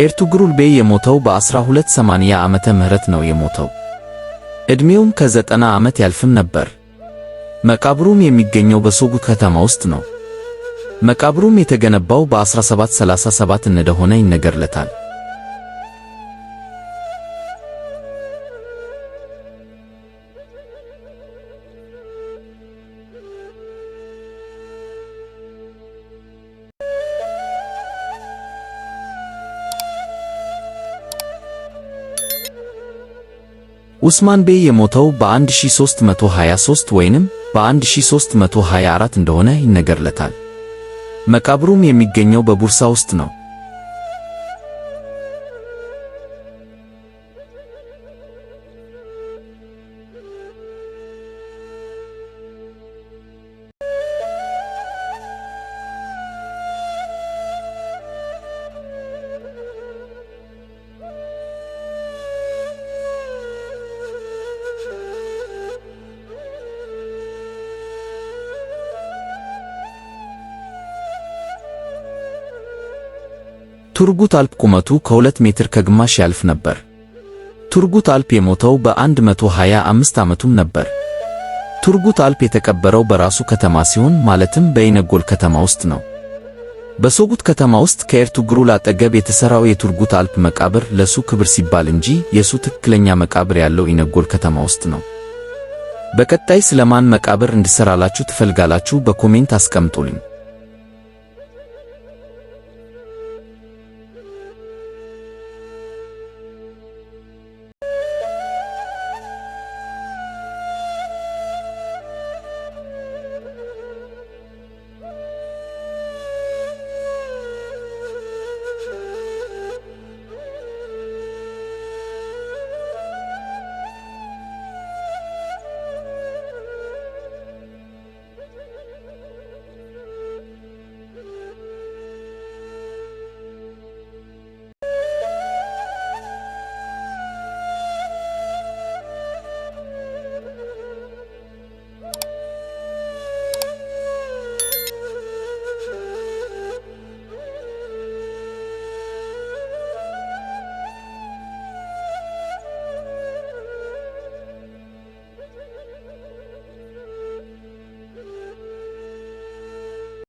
ኤርቱግሩል ቤይ የሞተው በ1280 ዓመተ ምህረት ነው የሞተው። ዕድሜውም ከ90 ዓመት ያልፍም ነበር። መቃብሩም የሚገኘው በሶጉት ከተማ ውስጥ ነው። መቃብሩም የተገነባው በ1737 እንደሆነ ይነገርለታል። ዑስማን ቤይ የሞተው በ1323 ወይንም በ1324 እንደሆነ ይነገርለታል። መቃብሩም የሚገኘው በቡርሳ ውስጥ ነው። ቱርጉት አልፕ ቁመቱ ከ2 ሜትር ከግማሽ ያልፍ ነበር። ቱርጉት አልፕ የሞተው በ125 ዓመቱም ነበር። ቱርጉት አልፕ የተቀበረው በራሱ ከተማ ሲሆን ማለትም በኢነጎል ከተማ ውስጥ ነው። በሶጉት ከተማ ውስጥ ከኤርቱግሩል አጠገብ የተሰራው የቱርጉት አልፕ መቃብር ለሱ ክብር ሲባል እንጂ የሱ ትክክለኛ መቃብር ያለው ኢነጎል ከተማ ውስጥ ነው። በቀጣይ ስለማን መቃብር እንድሰራላችሁ ትፈልጋላችሁ? በኮሜንት አስቀምጡልኝ።